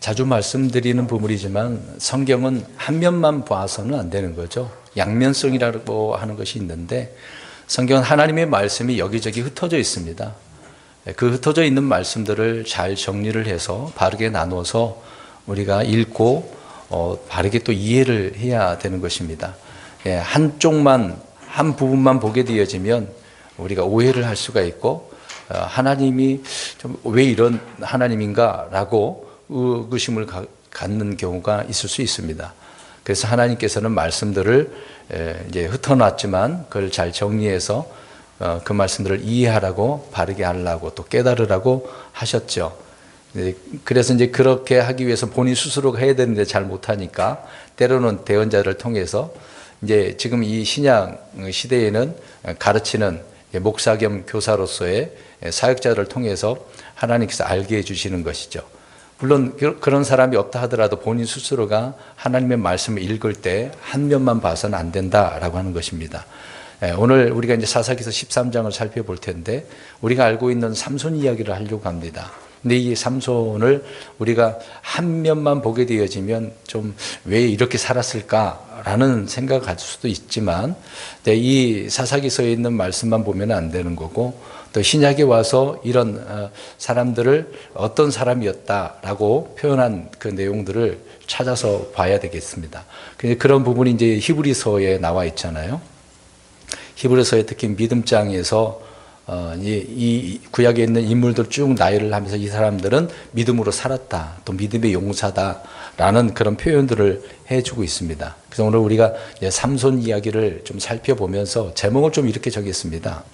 자주 말씀드리는 부분이지만 성경은 한 면만 봐서는 안 되는 거죠. 양면성이라고 하는 것이 있는데 성경은 하나님의 말씀이 여기저기 흩어져 있습니다. 그 흩어져 있는 말씀들을 잘 정리를 해서 바르게 나눠서 우리가 읽고 바르게 또 이해를 해야 되는 것입니다. 한쪽만, 한 부분만 보게 되어지면 우리가 오해를 할 수가 있고 하나님이 좀 왜 이런 하나님인가 라고 의구심을 갖는 경우가 있을 수 있습니다. 그래서 하나님께서는 말씀들을 이제 흩어놨지만 그걸 잘 정리해서 그 말씀들을 이해하라고 바르게 하려고 또 깨달으라고 하셨죠. 그래서 이제 그렇게 하기 위해서 본인 스스로가 해야 되는데 잘 못하니까 때로는 대언자를 통해서 이제 지금 이 신약 시대에는 가르치는 목사 겸 교사로서의 사역자를 통해서 하나님께서 알게 해주시는 것이죠. 물론 그런 사람이 없다 하더라도 본인 스스로가 하나님의 말씀을 읽을 때 한 면만 봐서는 안 된다라고 하는 것입니다. 오늘 우리가 이제 사사기서 13장을 살펴볼 텐데 우리가 알고 있는 삼손 이야기를 하려고 합니다. 근데 이 삼손을 우리가 한 면만 보게 되어지면 좀 왜 이렇게 살았을까라는 생각을 가질 수도 있지만 이 사사기서에 있는 말씀만 보면 안 되는 거고 또 신약에 와서 이런 사람들을 어떤 사람이었다라고 표현한 그 내용들을 찾아서 봐야 되겠습니다. 그런 부분이 이제 히브리서에 나와 있잖아요. 히브리서에 특히 믿음장에서 이 구약에 있는 인물들 쭉 나열을 하면서 이 사람들은 믿음으로 살았다, 또 믿음의 용사다라는 그런 표현들을 해주고 있습니다. 그래서 오늘 우리가 삼손 이야기를 좀 살펴보면서 제목을 좀 이렇게 정했습니다.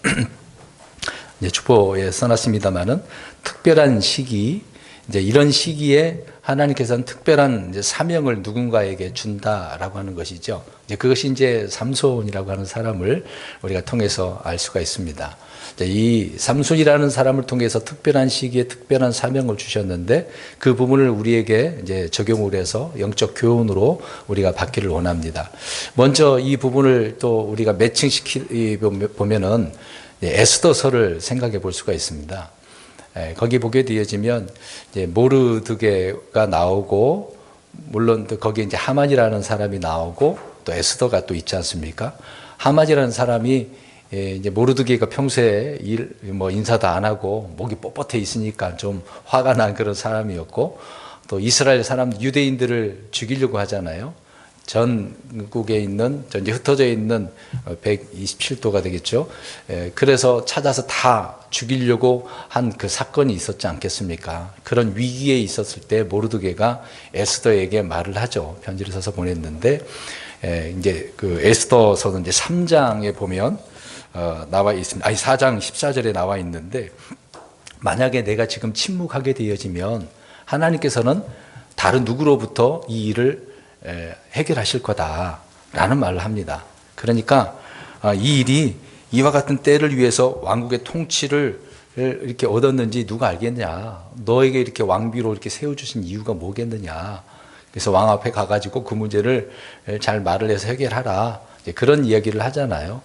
이제 주보에 써놨습니다만은 특별한 시기, 이제 이런 시기에 하나님께서는 특별한 이제 사명을 누군가에게 준다라고 하는 것이죠. 이제 그것이 이제 삼손이라고 하는 사람을 우리가 통해서 알 수가 있습니다. 이 삼손이라는 사람을 통해서 특별한 시기에 특별한 사명을 주셨는데 그 부분을 우리에게 이제 적용을 해서 영적 교훈으로 우리가 받기를 원합니다. 먼저 이 부분을 또 우리가 매칭시키 보면은 에스더서를 생각해 볼 수가 있습니다. 거기 보게 되어지면 이제 모르드게가 나오고 물론 또 거기에 이제 하만이라는 사람이 나오고 또 에스더가 또 있지 않습니까? 하만이라는 사람이 이제 모르드게가 평소에 인사도 안 하고 목이 뻣뻣해 있으니까 좀 화가 난 그런 사람이었고 또 이스라엘 사람 유대인들을 죽이려고 하잖아요. 전국에 있는 이제 흩어져 있는 127도가 되겠죠. 그래서 찾아서 다 죽이려고 한 그 사건이 있었지 않겠습니까? 그런 위기에 있었을 때 모르드게가 에스더에게 말을 하죠. 편지를 써서 보냈는데 이제 그 에스더서는 이제 3장에 보면 나와 있습니다. 4장 14절에 나와 있는데 만약에 내가 지금 침묵하게 되어지면 하나님께서는 다른 누구로부터 이 일을 해결하실 거다라는 말을 합니다. 그러니까 이 일이 이와 같은 때를 위해서 왕국의 통치를 이렇게 얻었는지 누가 알겠냐? 너에게 이렇게 왕비로 이렇게 세워주신 이유가 뭐겠느냐? 그래서 왕 앞에 가가지고 그 문제를 잘 말을 해서 해결하라. 이제 그런 이야기를 하잖아요.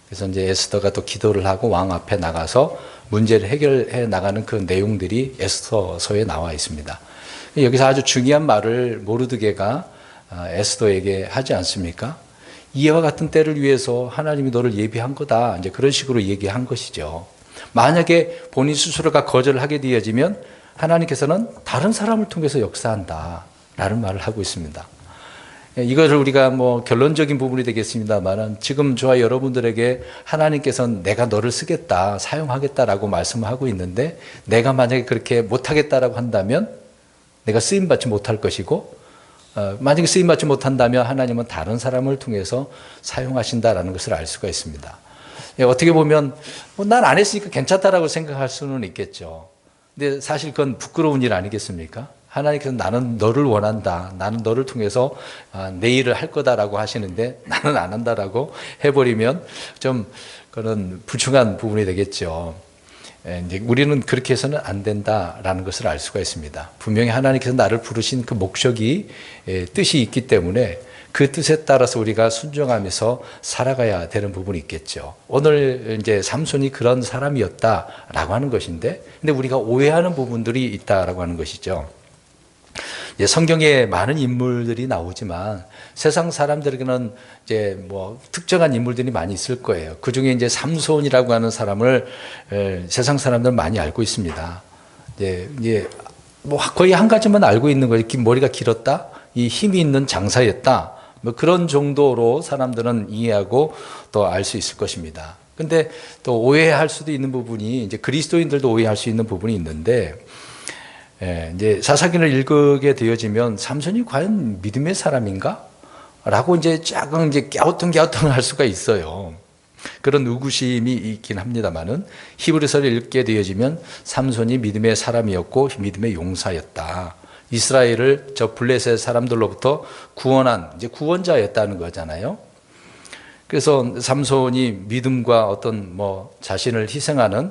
그래서 이제 에스더가 또 기도를 하고 왕 앞에 나가서 문제를 해결해 나가는 그 내용들이 에스더서에 나와 있습니다. 여기서 아주 중요한 말을 모르드게가 에스더에게 하지 않습니까? 이와 같은 때를 위해서 하나님이 너를 예비한 거다. 이제 그런 식으로 얘기한 것이죠. 만약에 본인 스스로가 거절을 하게 되어지면 하나님께서는 다른 사람을 통해서 역사한다. 라는 말을 하고 있습니다. 이것을 우리가 결론적인 부분이 되겠습니다만 지금 저와 여러분들에게 하나님께서는 내가 너를 쓰겠다, 사용하겠다라고 말씀하고 있는데 내가 만약에 그렇게 못하겠다라고 한다면 내가 쓰임받지 못할 것이고 만약에 쓰임받지 못한다면 하나님은 다른 사람을 통해서 사용하신다라는 것을 알 수가 있습니다. 어떻게 보면 난 안 했으니까 괜찮다라고 생각할 수는 있겠죠. 근데 사실 그건 부끄러운 일 아니겠습니까? 하나님께서 나는 너를 원한다. 나는 너를 통해서 내 일을 할 거다라고 하시는데 나는 안 한다라고 해버리면 좀 그런 불충한 부분이 되겠죠. 이제 우리는 그렇게 해서는 안 된다라는 것을 알 수가 있습니다. 분명히 하나님께서 나를 부르신 그 목적이 뜻이 있기 때문에 그 뜻에 따라서 우리가 순종하면서 살아가야 되는 부분이 있겠죠. 오늘 이제 삼손이 그런 사람이었다라고 하는 것인데, 근데 우리가 오해하는 부분들이 있다라고 하는 것이죠. 성경에 많은 인물들이 나오지만 세상 사람들에게는 이제 뭐 특정한 인물들이 많이 있을 거예요. 그 중에 이제 삼손이라고 하는 사람을 세상 사람들은 많이 알고 있습니다. 이제 뭐 거의 한 가지만 알고 있는 거예요. 머리가 길었다, 이 힘이 있는 장사였다, 뭐 그런 정도로 사람들은 이해하고 또 알 수 있을 것입니다. 근데 또 오해할 수도 있는 부분이, 이제 그리스도인들도 오해할 수 있는 부분이 있는데, 이제 사사기를 읽게 되어지면 삼손이 과연 믿음의 사람인가? 라고 이제 조금 이제 갸우뚱갸우뚱 할 수가 있어요. 그런 의구심이 있긴 합니다만은 히브리서를 읽게 되어지면 삼손이 믿음의 사람이었고 믿음의 용사였다. 이스라엘을 저 블레셋 사람들로부터 구원한 이제 구원자였다는 거잖아요. 그래서 삼손이 믿음과 어떤 뭐 자신을 희생하는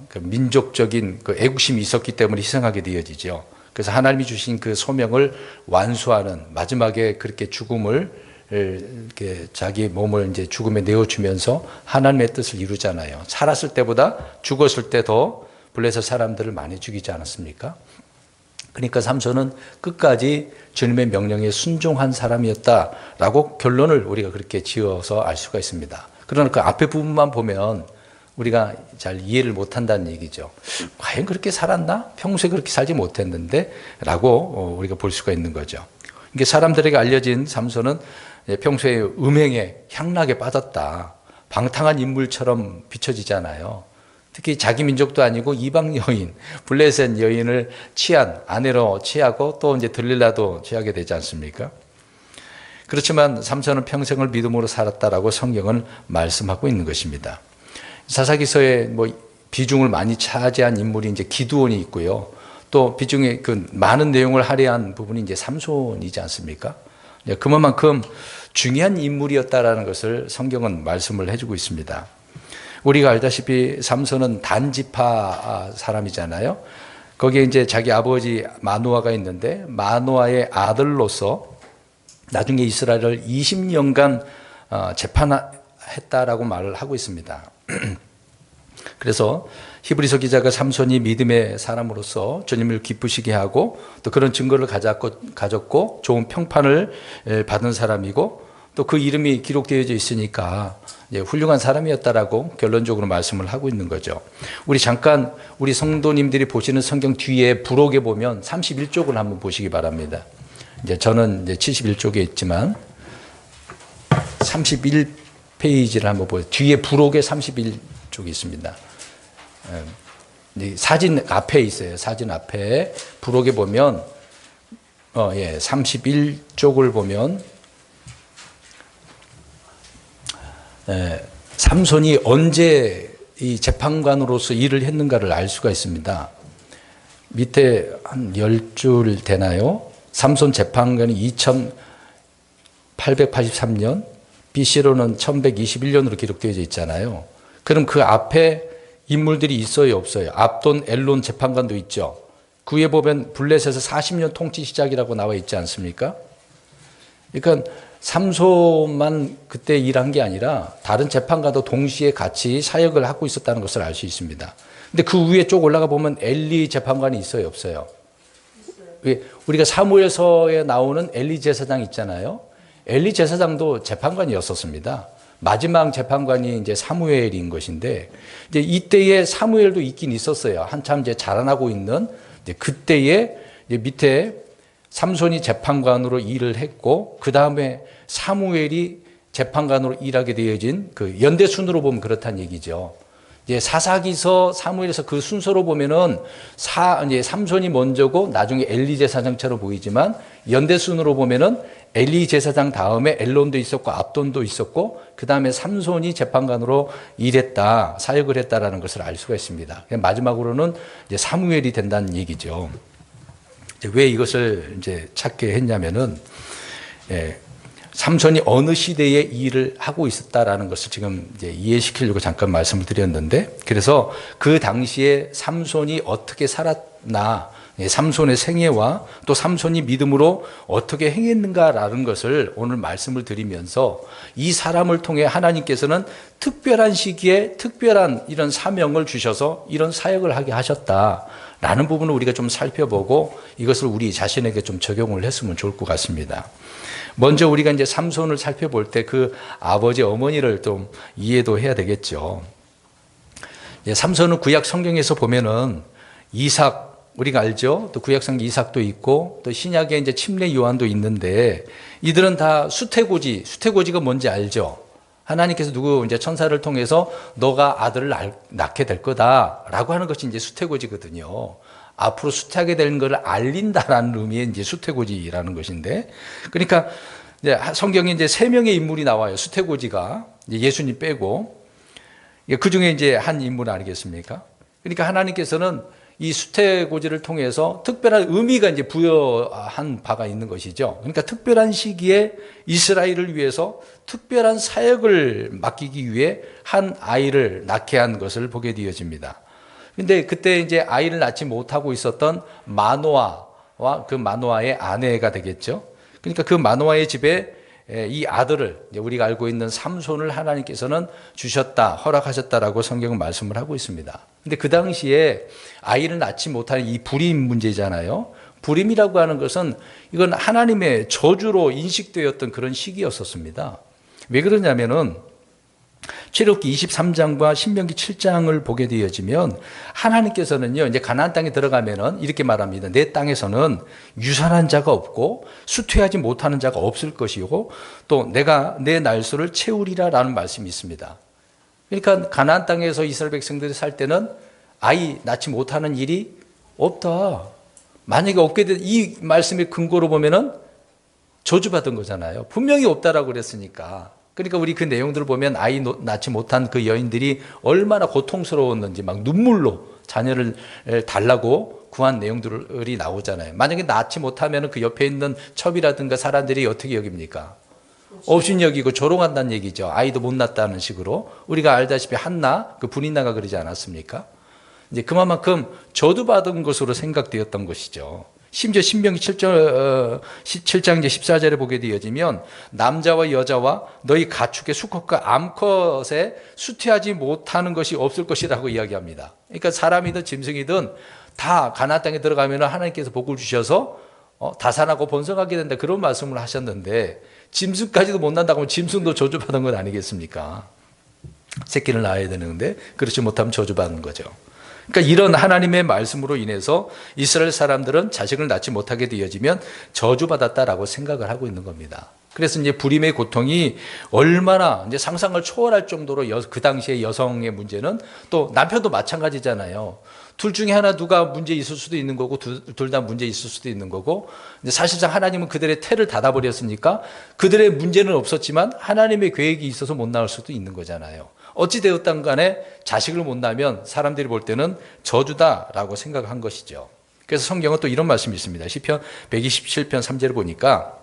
그 민족적인 그 애국심이 있었기 때문에 희생하게 되어지죠. 그래서 하나님이 주신 그 소명을 완수하는, 마지막에 그렇게 죽음을 이렇게 자기 몸을 이제 죽음에 내어주면서 하나님의 뜻을 이루잖아요. 살았을 때보다 죽었을 때 더 블레셋 사람들을 많이 죽이지 않았습니까? 그러니까 삼손은 끝까지 주님의 명령에 순종한 사람이었다라고 결론을 우리가 그렇게 지어서 알 수가 있습니다. 그러나 그 앞에 부분만 보면 우리가 잘 이해를 못한다는 얘기죠. 과연 그렇게 살았나? 평소에 그렇게 살지 못했는데? 라고 우리가 볼 수가 있는 거죠. 이게 사람들에게 알려진 삼손은 평소에 음행에 향락에 빠졌다, 방탕한 인물처럼 비춰지잖아요. 특히 자기 민족도 아니고 이방 여인, 블레셋 여인을 취한, 아내로 취하고 또 이제 들릴라도 취하게 되지 않습니까? 그렇지만 삼손은 평생을 믿음으로 살았다라고 성경은 말씀하고 있는 것입니다. 사사기서에 뭐 비중을 많이 차지한 인물이 이제 기드온이 있고요. 또 비중에 그 많은 내용을 할애한 부분이 이제 삼손이지 않습니까? 그만큼 중요한 인물이었다라는 것을 성경은 말씀을 해주고 있습니다. 우리가 알다시피 삼손은 단지파 사람이잖아요. 거기에 이제 자기 아버지 마노아가 있는데 마노아의 아들로서 나중에 이스라엘을 20년간 재판했다라고 말을 하고 있습니다. 그래서 히브리서 기자가 삼손이 믿음의 사람으로서 주님을 기쁘시게 하고 또 그런 증거를 가졌고 좋은 평판을 받은 사람이고 또 그 이름이 기록되어져 있으니까 훌륭한 사람이었다라고 결론적으로 말씀을 하고 있는 거죠. 우리 잠깐 우리 성도님들이 보시는 성경 뒤에 부록에 보면 31쪽을 한번 보시기 바랍니다. 이제 저는 이제 71쪽에 있지만 31페이지를 한번 보세요. 뒤에 부록에 31쪽이 있습니다. 사진 앞에 있어요. 사진 앞에 부록에 보면 31쪽을 보면 삼손이 언제 이 재판관으로서 일을 했는가를 알 수가 있습니다. 밑에 한 10줄 되나요? 삼손 재판관이 2883년, BC로는 1121년으로 기록되어져 있잖아요. 그럼 그 앞에 인물들이 있어요, 없어요? 압돈, 엘론 재판관도 있죠. 그 위에 보면 블레셋에서 40년 통치 시작이라고 나와 있지 않습니까? 그러니까 삼손만 그때 일한 게 아니라 다른 재판관도 동시에 같이 사역을 하고 있었다는 것을 알 수 있습니다. 근데 그 위에 쭉 올라가 보면 엘리 재판관이 있어요, 없어요? 있어요. 우리가 사무엘서에 나오는 엘리 제사장 있잖아요. 엘리 제사장도 재판관이었었습니다. 마지막 재판관이 이제 사무엘인 것인데, 이제 이때에 사무엘도 있긴 있었어요. 한참 이제 자라나고 있는 이제 그때에 이제 밑에 삼손이 재판관으로 일을 했고, 그 다음에 사무엘이 재판관으로 일하게 되어진 그 연대 순으로 보면 그렇다는 얘기죠. 이제 사사기서, 사무엘에서 그 순서로 보면은 이제 삼손이 먼저고 나중에 엘리 제사장처럼 보이지만 연대 순으로 보면은 엘리 제사장 다음에 엘론도 있었고 압돈도 있었고 그 다음에 삼손이 재판관으로 일했다, 사역을 했다라는 것을 알 수가 있습니다. 마지막으로는 이제 사무엘이 된다는 얘기죠. 왜 이것을 이제 찾게 했냐면은 삼손이 어느 시대에 일을 하고 있었다라는 것을 지금 이제 이해시키려고 잠깐 말씀을 드렸는데, 그래서 그 당시에 삼손이 어떻게 살았나, 삼손의 생애와 또 삼손이 믿음으로 어떻게 행했는가라는 것을 오늘 말씀을 드리면서 이 사람을 통해 하나님께서는 특별한 시기에 특별한 이런 사명을 주셔서 이런 사역을 하게 하셨다라는 부분을 우리가 좀 살펴보고 이것을 우리 자신에게 좀 적용을 했으면 좋을 것 같습니다. 먼저 우리가 이제 삼손을 살펴볼 때 그 아버지 어머니를 좀 이해도 해야 되겠죠. 삼손은 구약 성경에서 보면은 이삭 우리가 알죠. 또 구약성경 이삭도 있고 또 신약에 이제 침례 요한도 있는데 이들은 다 수태고지. 수태고지가 뭔지 알죠. 하나님께서 누구 이제 천사를 통해서 너가 아들을 낳게 될 거다라고 하는 것이 이제 수태고지거든요. 앞으로 수태하게 되는 것을 알린다라는 의미의 이제 수태고지라는 것인데, 그러니까 이제 성경에 이제 세 명의 인물이 나와요. 수태고지가 예수님 빼고 그 중에 이제 한 인물 아니겠습니까? 그러니까 하나님께서는 이 수태고지를 통해서 특별한 의미가 이제 부여한 바가 있는 것이죠. 그러니까 특별한 시기에 이스라엘을 위해서 특별한 사역을 맡기기 위해 한 아이를 낳게 한 것을 보게 되어집니다. 근데 그때 이제 아이를 낳지 못하고 있었던 마노아와 그 마노아의 아내가 되겠죠. 그러니까 그 마노아의 집에 이 아들을 우리가 알고 있는 삼손을 하나님께서는 주셨다, 허락하셨다라고 성경은 말씀을 하고 있습니다. 근데 그 당시에 아이를 낳지 못하는 이 불임 문제잖아요. 불임이라고 하는 것은 이건 하나님의 저주로 인식되었던 그런 시기였었습니다. 왜 그러냐면은 출애굽기 23장과 신명기 7장을 보게 되어지면 하나님께서는요, 이제 가나안 땅에 들어가면은 이렇게 말합니다. 내 땅에서는 유산한 자가 없고 수퇴하지 못하는 자가 없을 것이고 또 내가 내 날수를 채우리라라는 말씀이 있습니다. 그러니까 가나안 땅에서 이스라엘 백성들이 살 때는 아이 낳지 못하는 일이 없다. 만약에 없게 된 이 말씀의 근거로 보면은 저주받은 거잖아요. 분명히 없다라고 그랬으니까. 그러니까 우리 그 내용들을 보면 아이 낳지 못한 그 여인들이 얼마나 고통스러웠는지 막 눈물로 자녀를 달라고 구한 내용들이 나오잖아요. 만약에 낳지 못하면 그 옆에 있는 첩이라든가 사람들이 어떻게 여깁니까? 없인 여기고 조롱한다는 얘기죠. 아이도 못 낳았다는 식으로. 우리가 알다시피 한나, 그 분인나가 그러지 않았습니까? 이제 그만큼 저주받은 것으로 생각되었던 것이죠. 심지어 신명기 7장 이제 14절에 보게 되어지면 남자와 여자와 너희 가축의 수컷과 암컷에 수퇴하지 못하는 것이 없을 것이라고 이야기합니다. 그러니까 사람이든 짐승이든 다 가나안 땅에 들어가면 하나님께서 복을 주셔서 다산하고 번성하게 된다 그런 말씀을 하셨는데 짐승까지도 못 난다고 하면 짐승도 저주받은 것 아니겠습니까? 새끼를 낳아야 되는데 그렇지 못하면 저주받는 거죠. 그러니까 이런 하나님의 말씀으로 인해서 이스라엘 사람들은 자식을 낳지 못하게 되어지면 저주받았다라고 생각을 하고 있는 겁니다. 그래서 이제 불임의 고통이 얼마나 이제 상상을 초월할 정도로 그 당시의 여성의 문제는 또 남편도 마찬가지잖아요. 둘 중에 하나 누가 문제 있을 수도 있는 거고 둘 다 문제 있을 수도 있는 거고 이제 사실상 하나님은 그들의 태를 닫아버렸으니까 그들의 문제는 없었지만 하나님의 계획이 있어서 못 낳을 수도 있는 거잖아요. 어찌 되었든 간에 자식을 못 낳으면 사람들이 볼 때는 저주다라고 생각한 것이죠. 그래서 성경은 또 이런 말씀이 있습니다. 시편 127편 3절을 보니까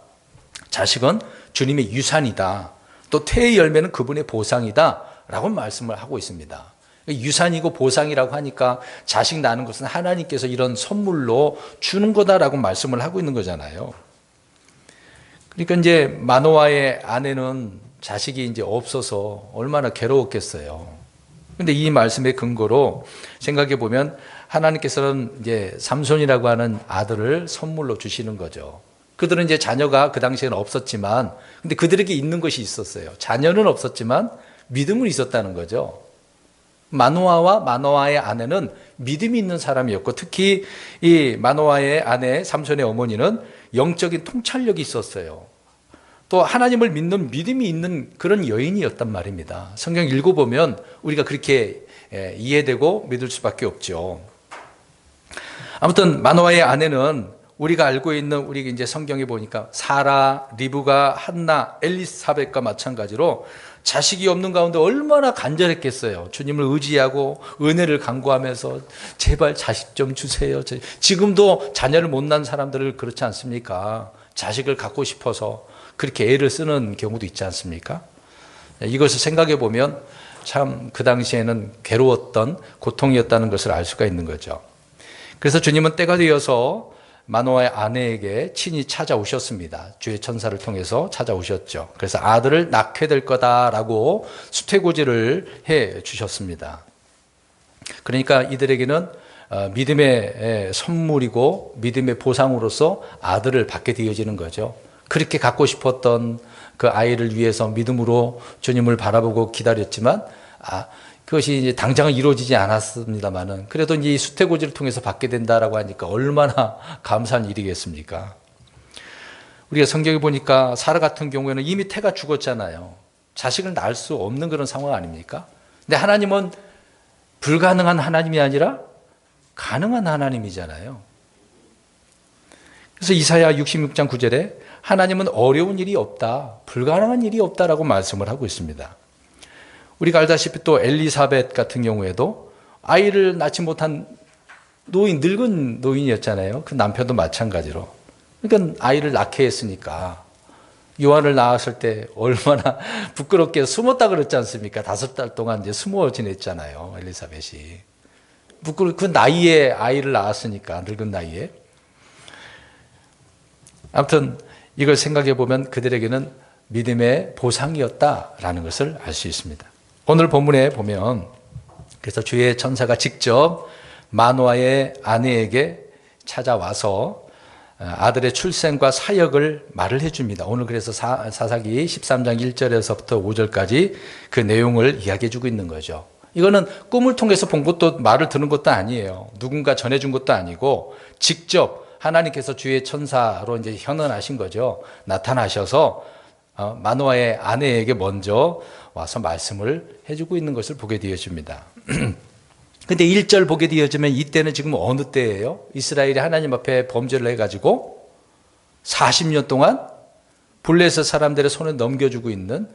자식은 주님의 유산이다. 또 태의 열매는 그분의 보상이다. 라고 말씀을 하고 있습니다. 유산이고 보상이라고 하니까 자식 낳는 것은 하나님께서 이런 선물로 주는 거다라고 말씀을 하고 있는 거잖아요. 그러니까 이제 마노아의 아내는 자식이 이제 없어서 얼마나 괴로웠겠어요. 근데 이 말씀의 근거로 생각해 보면 하나님께서는 이제 삼손이라고 하는 아들을 선물로 주시는 거죠. 그들은 이제 자녀가 그 당시에는 없었지만, 근데 그들에게 있는 것이 있었어요. 자녀는 없었지만 믿음은 있었다는 거죠. 마노아와 마노아의 아내는 믿음이 있는 사람이었고, 특히 이 마노아의 아내 삼손의 어머니는 영적인 통찰력이 있었어요. 또 하나님을 믿는 믿음이 있는 그런 여인이었단 말입니다. 성경 읽어보면 우리가 그렇게 이해되고 믿을 수밖에 없죠. 아무튼 마노아의 아내는 우리가 알고 있는 우리 이제 성경에 보니까 사라, 리브가, 한나, 엘리사벳과 마찬가지로 자식이 없는 가운데 얼마나 간절했겠어요. 주님을 의지하고 은혜를 간구하면서 제발 자식 좀 주세요. 지금도 자녀를 못 낳은 사람들을 그렇지 않습니까? 자식을 갖고 싶어서 그렇게 애를 쓰는 경우도 있지 않습니까? 이것을 생각해 보면 참 그 당시에는 괴로웠던 고통이었다는 것을 알 수가 있는 거죠. 그래서 주님은 때가 되어서 마노아의 아내에게 친히 찾아오셨습니다. 주의 천사를 통해서 찾아오셨죠. 그래서 아들을 낳게 될 거다라고 수태고지를 해 주셨습니다. 그러니까 이들에게는 믿음의 선물이고 믿음의 보상으로서 아들을 받게 되어지는 거죠. 그렇게 갖고 싶었던 그 아이를 위해서 믿음으로 주님을 바라보고 기다렸지만 그것이 이제 당장은 이루어지지 않았습니다만은 그래도 이제 수태고지를 통해서 받게 된다라고 하니까 얼마나 감사한 일이겠습니까? 우리가 성경에 보니까 사라 같은 경우에는 이미 태가 죽었잖아요. 자식을 낳을 수 없는 그런 상황 아닙니까? 근데 하나님은 불가능한 하나님이 아니라 가능한 하나님이잖아요. 그래서 이사야 66장 9절에 하나님은 어려운 일이 없다, 불가능한 일이 없다라고 말씀을 하고 있습니다. 우리가 알다시피 또 엘리사벳 같은 경우에도 아이를 낳지 못한 늙은 노인이었잖아요. 그 남편도 마찬가지로. 그러니까 아이를 낳게 했으니까 요한을 낳았을 때 얼마나 부끄럽게 숨었다 그랬지 않습니까? 5달 동안 이제 숨어 지냈잖아요. 엘리사벳이. 그 나이에 아이를 낳았으니까, 늙은 나이에. 아무튼 이걸 생각해 보면 그들에게는 믿음의 보상이었다라는 것을 알 수 있습니다. 오늘 본문에 보면 그래서 주의 천사가 직접 마노아의 아내에게 찾아와서 아들의 출생과 사역을 말을 해줍니다. 오늘 그래서 사사기 13장 1절에서부터 5절까지 그 내용을 이야기해 주고 있는 거죠. 이거는 꿈을 통해서 본 것도 말을 들은 것도 아니에요. 누군가 전해준 것도 아니고 직접 하나님께서 주의 천사로 이제 현언하신 거죠. 나타나셔서 마노아의 아내에게 먼저 와서 말씀을 해주고 있는 것을 보게 되어집니다. 근데 1절 보게 되어지면 이때는 지금 어느 때예요? 이스라엘이 하나님 앞에 범죄를 해가지고 40년 동안 블레셋 사람들의 손에 넘겨주고 있는,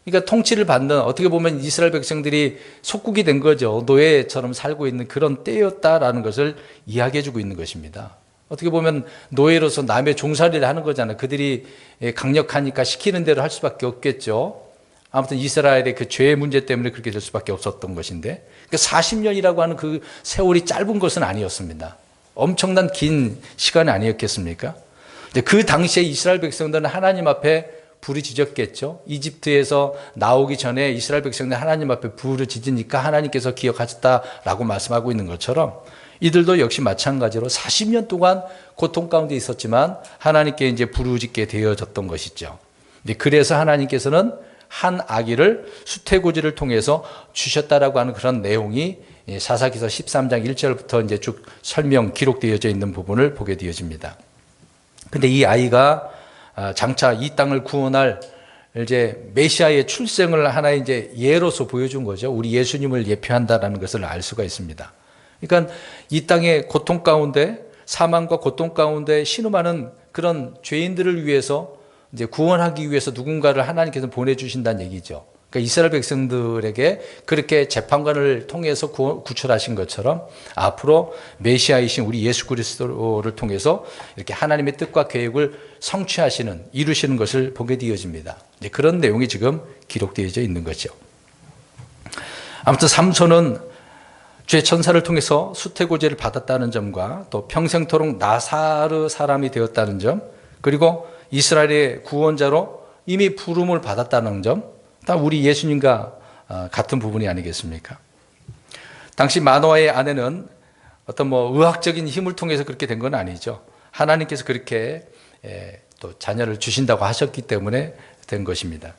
그러니까 통치를 받는, 어떻게 보면 이스라엘 백성들이 속국이 된 거죠. 노예처럼 살고 있는 그런 때였다라는 것을 이야기해주고 있는 것입니다. 어떻게 보면 노예로서 남의 종살이를 하는 거잖아요. 그들이 강력하니까 시키는 대로 할 수밖에 없겠죠. 아무튼 이스라엘의 그 죄의 문제 때문에 그렇게 될 수밖에 없었던 것인데, 40년이라고 하는 그 세월이 짧은 것은 아니었습니다. 엄청난 긴 시간이 아니었겠습니까? 근데 그 당시에 이스라엘 백성들은 하나님 앞에 부르짖었겠죠. 이집트에서 나오기 전에 이스라엘 백성들은 하나님 앞에 부르짖으니까 하나님께서 기억하셨다라고 말씀하고 있는 것처럼 이들도 역시 마찬가지로 40년 동안 고통 가운데 있었지만 하나님께 이제 부르짖게 되어졌던 것이죠. 그래서 하나님께서는 한 아기를 수태고지를 통해서 주셨다라고 하는 그런 내용이 사사기서 13장 1절부터 이제 쭉 설명 기록되어져 있는 부분을 보게 되어집니다. 근데 이 아이가 장차 이 땅을 구원할 이제 메시아의 출생을 하나의 이제 예로서 보여준 거죠. 우리 예수님을 예표한다라는 것을 알 수가 있습니다. 그러니까 이 땅의 고통 가운데, 사망과 고통 가운데 신음하는 그런 죄인들을 위해서 이제 구원하기 위해서 누군가를 하나님께서 보내주신다는 얘기죠. 그러니까 이스라엘 백성들에게 그렇게 재판관을 통해서 구출하신 것처럼 앞으로 메시아이신 우리 예수 그리스도를 통해서 이렇게 하나님의 뜻과 계획을 성취하시는, 이루시는 것을 보게 되어집니다. 이제 그런 내용이 지금 기록되어져 있는 거죠. 아무튼 삼손은 주의 천사를 통해서 수태고지를 받았다는 점과 또 평생토록 나사르 사람이 되었다는 점, 그리고 이스라엘의 구원자로 이미 부름을 받았다는 점, 다 우리 예수님과 같은 부분이 아니겠습니까? 당시 마노아의 아내는 어떤 의학적인 힘을 통해서 그렇게 된 건 아니죠. 하나님께서 그렇게 또 자녀를 주신다고 하셨기 때문에 된 것입니다.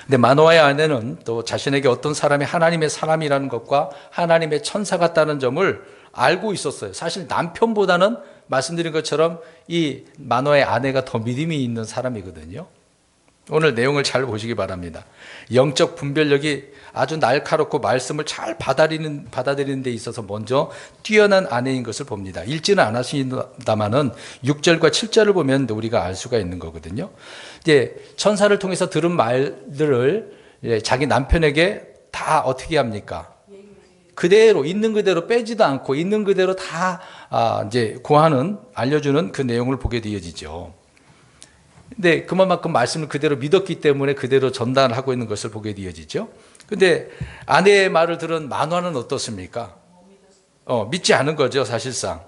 근데 마노아의 아내는 또 자신에게 어떤 사람이 하나님의 사람이라는 것과 하나님의 천사 같다는 점을 알고 있었어요. 사실 남편보다는 말씀드린 것처럼 이 마노아의 아내가 더 믿음이 있는 사람이거든요. 오늘 내용을 잘 보시기 바랍니다. 영적 분별력이 아주 날카롭고 말씀을 잘 받아들이는 데 있어서 먼저 뛰어난 아내인 것을 봅니다. 읽지는 않았습니다만은 6절과 7절을 보면 우리가 알 수가 있는 거거든요. 이제 천사를 통해서 들은 말들을 자기 남편에게 다 어떻게 합니까? 그대로, 있는 그대로 빼지도 않고 있는 그대로 다 이제 고하는, 알려주는 그 내용을 보게 되어지죠. 근데 그만큼 말씀을 그대로 믿었기 때문에 그대로 전달하고 있는 것을 보게 되어지죠. 근데 아내의 말을 들은 마노아는 어떻습니까? 믿지 않은 거죠, 사실상.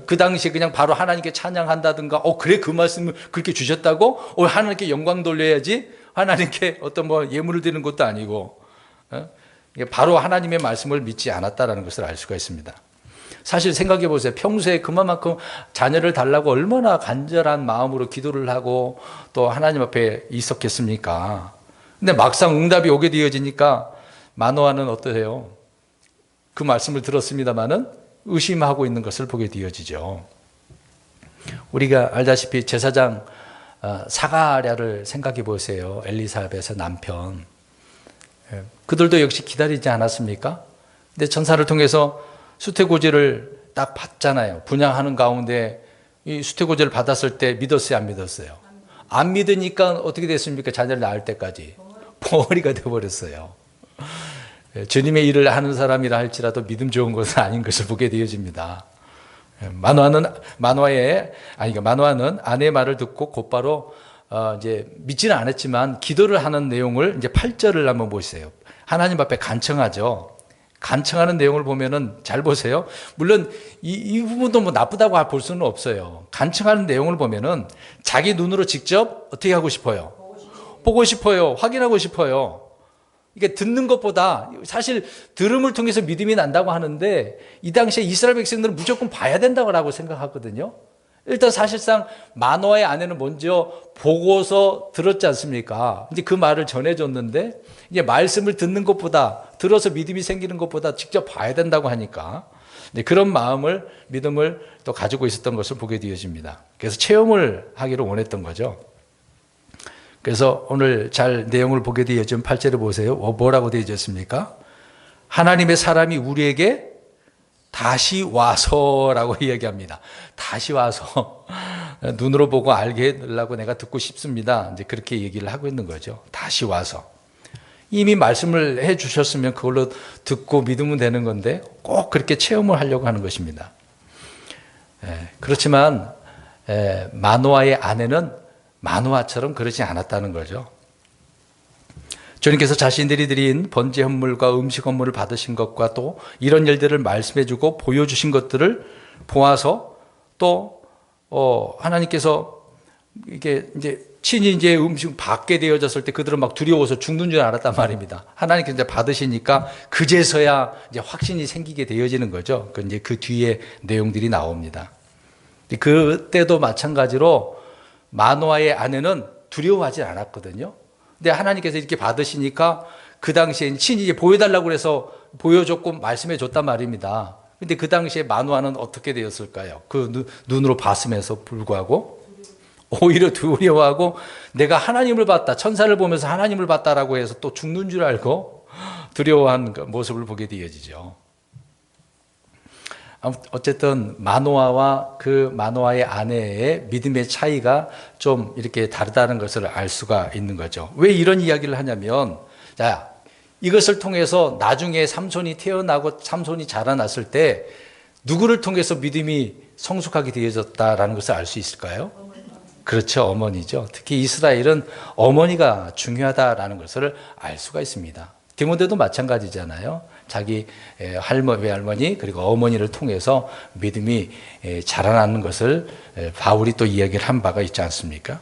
그 당시에 그냥 바로 하나님께 찬양한다든가, 그래, 그 말씀을 그렇게 주셨다고? 하나님께 영광 돌려야지? 하나님께 어떤 예물을 드리는 것도 아니고, 바로 하나님의 말씀을 믿지 않았다라는 것을 알 수가 있습니다. 사실 생각해 보세요. 평소에 그만큼 자녀를 달라고 얼마나 간절한 마음으로 기도를 하고 또 하나님 앞에 있었겠습니까? 근데 막상 응답이 오게 되어지니까 마노아는 어떠세요? 그 말씀을 들었습니다마는 의심하고 있는 것을 보게 되어지죠. 우리가 알다시피 제사장 사가랴를 생각해 보세요. 엘리사벳의 남편. 그들도 역시 기다리지 않았습니까? 근데 천사를 통해서 수태고지를 딱 받잖아요. 분양하는 가운데 이 수태고지를 받았을 때 믿었어요, 안 믿었어요? 안 믿으니까 어떻게 됐습니까? 자녀를 낳을 때까지 벙어리가 되어버렸어요. 주님의 일을 하는 사람이라 할지라도 믿음 좋은 것은 아닌 것을 보게 되어집니다. 마노아는 아내의 말을 듣고 곧바로 이제 믿지는 않았지만 기도를 하는 내용을 이제 8절을 한번 보세요. 하나님 앞에 간청하죠. 간청하는 내용을 보면은 잘 보세요. 물론 이 부분도 나쁘다고 볼 수는 없어요. 간청하는 내용을 보면은 자기 눈으로 직접 어떻게 하고 싶어요? 보고 싶어요. 확인하고 싶어요. 이게 듣는 것보다 사실 들음을 통해서 믿음이 난다고 하는데 이 당시에 이스라엘 백성들은 무조건 봐야 된다고 생각하거든요. 일단 사실상 마노아의 아내는 먼저 보고서 들었지 않습니까? 이제 그 말을 전해줬는데 이제 말씀을 듣는 것보다 들어서 믿음이 생기는 것보다 직접 봐야 된다고 하니까 그런 믿음을 또 가지고 있었던 것을 보게 되어집니다. 그래서 체험을 하기를 원했던 거죠. 그래서 오늘 잘 내용을 보게 되어진 8절을 보세요. 뭐라고 되어졌습니까? 하나님의 사람이 우리에게 다시 와서라고 이야기합니다. 다시 와서 눈으로 보고 알게 해달라고 내가 듣고 싶습니다. 이제 그렇게 얘기를 하고 있는 거죠. 다시 와서. 이미 말씀을 해 주셨으면 그걸로 듣고 믿으면 되는 건데 꼭 그렇게 체험을 하려고 하는 것입니다. 그렇지만 마노아의 아내는 마노아처럼 그러지 않았다는 거죠. 주님께서 자신들이 드린 번제 헌물과 음식 헌물을 받으신 것과 또 이런 일들을 말씀해 주고 보여주신 것들을 보아서 또 하나님께서 이게 이제 친히 이제 음식 받게 되어졌을 때 그들은 막 두려워서 죽는 줄 알았단 말입니다. 하나님께서 이제 받으시니까 그제서야 이제 확신이 생기게 되어지는 거죠. 이제 그 뒤에 내용들이 나옵니다. 그때도 마찬가지로 마노아의 아내는 두려워하지 않았거든요. 근데 하나님께서 이렇게 받으시니까 그 당시에 친히 이제 보여달라고 해서 보여줬고 말씀해 줬단 말입니다. 근데 그 당시에 마노아는 어떻게 되었을까요? 그 눈으로 봤음에도 불구하고 오히려 두려워하고 내가 하나님을 봤다, 천사를 보면서 하나님을 봤다라고 해서 또 죽는 줄 알고 두려워한 모습을 보게 되어지죠. 어쨌든 마노아와 그 마노아의 아내의 믿음의 차이가 좀 이렇게 다르다는 것을 알 수가 있는 거죠. 왜 이런 이야기를 하냐면, 자, 이것을 통해서 나중에 삼손이 태어나고 삼손이 자라났을 때 누구를 통해서 믿음이 성숙하게 되어졌다라는 것을 알 수 있을까요? 그렇죠, 어머니죠. 특히 이스라엘은 어머니가 중요하다라는 것을 알 수가 있습니다. 디모데도 마찬가지잖아요. 자기 외할머니 그리고 어머니를 통해서 믿음이 자라나는 것을 바울이 또 이야기를 한 바가 있지 않습니까?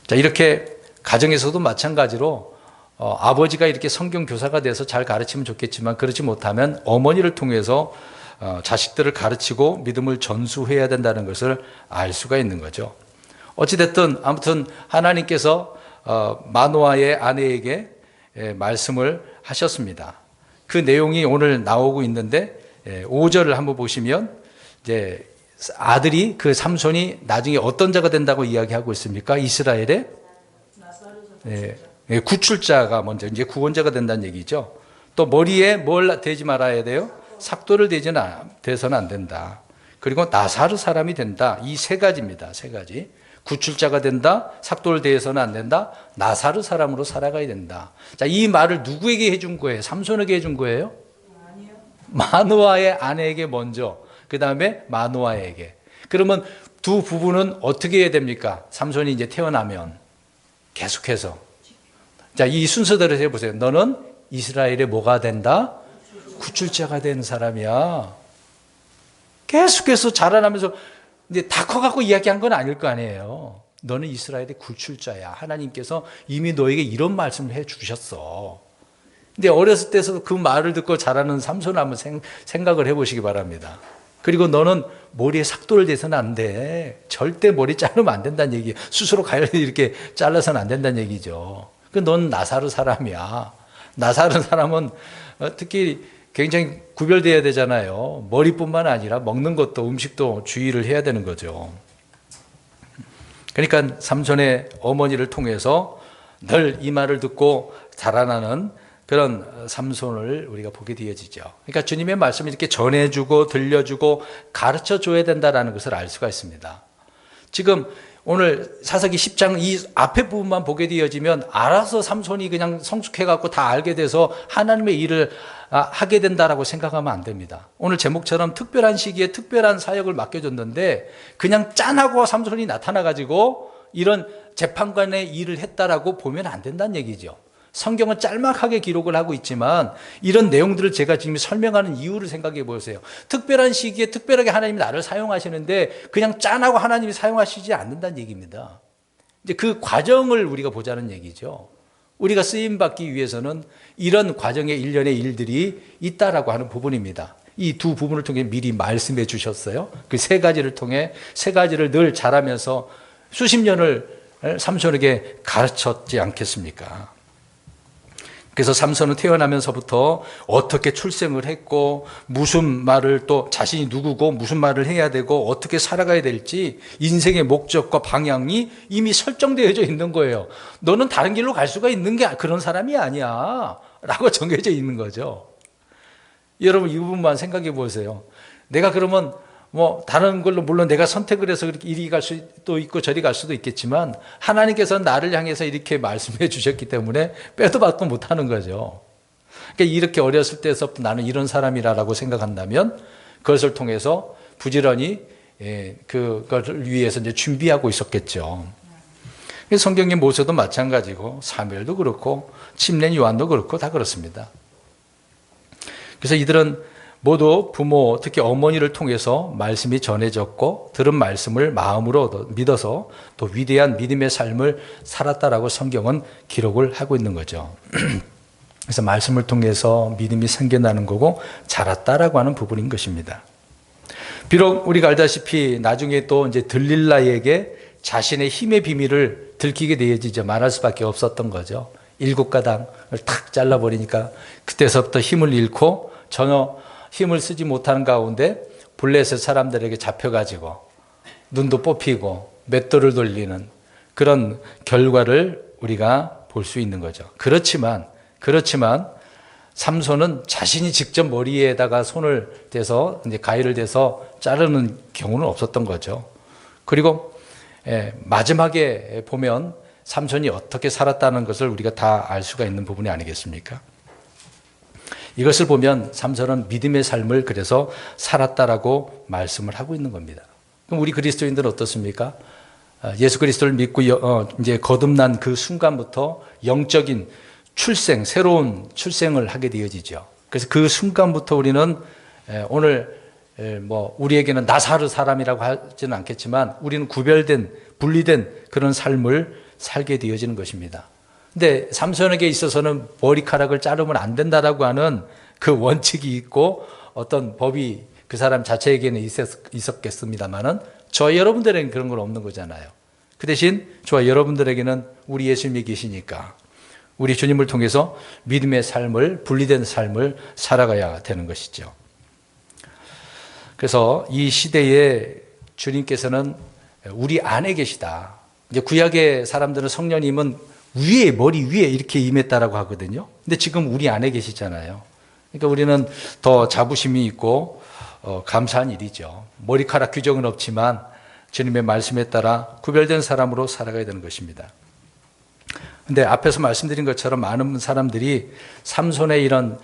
자, 이렇게 가정에서도 마찬가지로 아버지가 이렇게 성경 교사가 돼서 잘 가르치면 좋겠지만 그렇지 못하면 어머니를 통해서 자식들을 가르치고 믿음을 전수해야 된다는 것을 알 수가 있는 거죠. 어찌됐든 아무튼 하나님께서 마노아의 아내에게 말씀을 하셨습니다. 그 내용이 오늘 나오고 있는데 5절을 한번 보시면 이제 아들이 그 삼손이 나중에 어떤 자가 된다고 이야기하고 있습니까? 이스라엘의 구출자가 먼저 이제 구원자가 된다는 얘기죠. 또 머리에 뭘 대지 말아야 돼요? 삭도를 대서는 안 된다. 그리고 나사르 사람이 된다. 이 세 가지입니다. 세 가지. 구출자가 된다, 삭도를 대해서는 안 된다, 나사르 사람으로 살아가야 된다. 자, 이 말을 누구에게 해준 거예요? 삼손에게 해준 거예요? 아니요. 마노아의 아내에게 먼저, 그 다음에 마노아에게. 그러면 두 부부는 어떻게 해야 됩니까? 삼손이 이제 태어나면 계속해서. 자, 이 순서대로 해보세요. 너는 이스라엘의 뭐가 된다? 구출자가 된 사람이야. 계속해서 자라나면서 근데 다 커갖고 이야기한 건 아닐 거 아니에요. 너는 이스라엘의 구출자야. 하나님께서 이미 너에게 이런 말씀을 해 주셨어. 근데 어렸을 때서 그 말을 듣고 자라는 삼손을 한번 생각을 해보시기 바랍니다. 그리고 너는 머리에 삭도를 대서는 안 돼. 절대 머리 자르면 안 된다는 얘기예요. 스스로 가위를 이렇게 잘라서는 안 된다는 얘기죠. 넌 나사르 사람이야. 나사르 사람은 특히 굉장히 구별돼야 되잖아요. 머리뿐만 아니라 먹는 것도 음식도 주의를 해야 되는 거죠. 그러니까 삼손의 어머니를 통해서 늘 이 말을 듣고 자라나는 그런 삼손을 우리가 보게 되어지죠. 그러니까 주님의 말씀을 이렇게 전해주고 들려주고 가르쳐줘야 된다는 것을 알 수가 있습니다. 지금 오늘 사사기 10장 이 앞에 부분만 보게 되어지면 알아서 삼손이 그냥 성숙해갖고 다 알게 돼서 하나님의 일을 하게 된다라고 생각하면 안 됩니다. 오늘 제목처럼 특별한 시기에 특별한 사역을 맡겨줬는데 그냥 짠하고 삼손이 나타나가지고 이런 재판관의 일을 했다라고 보면 안 된다는 얘기죠. 성경은 짤막하게 기록을 하고 있지만 이런 내용들을 제가 지금 설명하는 이유를 생각해 보세요. 특별한 시기에 특별하게 하나님이 나를 사용하시는데 그냥 짠하고 하나님이 사용하시지 않는다는 얘기입니다. 이제 그 과정을 우리가 보자는 얘기죠. 우리가 쓰임받기 위해서는 이런 과정의 일련의 일들이 있다라고 하는 부분입니다. 이 두 부분을 통해 미리 말씀해 주셨어요. 그 세 가지를 통해 세 가지를 늘 잘하면서 수십 년을 삼손에게 가르쳤지 않겠습니까? 그래서 삼손은 태어나면서부터 어떻게 출생을 했고 무슨 말을 또 자신이 누구고 무슨 말을 해야 되고 어떻게 살아가야 될지 인생의 목적과 방향이 이미 설정되어져 있는 거예요. 너는 다른 길로 갈 수가 있는 게 그런 사람이 아니야 라고 정해져 있는 거죠. 여러분 이 부분만 생각해 보세요. 내가 그러면 다른 걸로 물론 내가 선택을 해서 그렇게 이리 갈 수도 있고 저리 갈 수도 있겠지만 하나님께서는 나를 향해서 이렇게 말씀해 주셨기 때문에 빼도 박도 못하는 거죠. 그러니까 이렇게 어렸을 때서부터 나는 이런 사람이라고 생각한다면 그것을 통해서 부지런히 그것을 위해서 이제 준비하고 있었겠죠. 성경의 모세도 마찬가지고 사무엘도 그렇고 침례 요한도 그렇고 다 그렇습니다. 그래서 이들은 모두 부모, 특히 어머니를 통해서 말씀이 전해졌고 들은 말씀을 마음으로 믿어서 또 위대한 믿음의 삶을 살았다라고 성경은 기록을 하고 있는 거죠. 그래서 말씀을 통해서 믿음이 생겨나는 거고 자랐다라고 하는 부분인 것입니다. 비록 우리가 알다시피 나중에 또 이제 들릴라에게 자신의 힘의 비밀을 들키게 되어지죠. 말할 수밖에 없었던 거죠. 7가당을 탁 잘라버리니까 그때서부터 힘을 잃고 전혀 힘을 쓰지 못하는 가운데 블레셋 사람들에게 잡혀가지고 눈도 뽑히고 맷돌을 돌리는 그런 결과를 우리가 볼 수 있는 거죠. 그렇지만 삼손은 자신이 직접 머리에다가 손을 대서 이제 가위를 대서 자르는 경우는 없었던 거죠. 그리고 마지막에 보면 삼손이 어떻게 살았다는 것을 우리가 다 알 수가 있는 부분이 아니겠습니까? 이것을 보면 삼손은 믿음의 삶을 그래서 살았다라고 말씀을 하고 있는 겁니다. 그럼 우리 그리스도인들은 어떻습니까? 예수 그리스도를 믿고 이제 거듭난 그 순간부터 영적인 출생, 새로운 출생을 하게 되어지죠. 그래서 그 순간부터 우리는 오늘 우리에게는 나사르 사람이라고 하지는 않겠지만 우리는 구별된, 분리된 그런 삶을 살게 되어지는 것입니다. 근데 삼손에게 있어서는 머리카락을 자르면 안 된다라고 하는 그 원칙이 있고 어떤 법이 그 사람 자체에게는 있었겠습니다만은 저와 여러분들에게는 그런 건 없는 거잖아요. 그 대신 저와 여러분들에게는 우리 예수님이 계시니까 우리 주님을 통해서 믿음의 삶을, 분리된 삶을 살아가야 되는 것이죠. 그래서 이 시대에 주님께서는 우리 안에 계시다. 이제 구약의 사람들은 성령님은 머리 위에 이렇게 임했다라고 하거든요. 근데 지금 우리 안에 계시잖아요. 그러니까 우리는 더 자부심이 있고 감사한 일이죠. 머리카락 규정은 없지만 주님의 말씀에 따라 구별된 사람으로 살아가야 되는 것입니다. 근데 앞에서 말씀드린 것처럼 많은 사람들이 삼손의 이런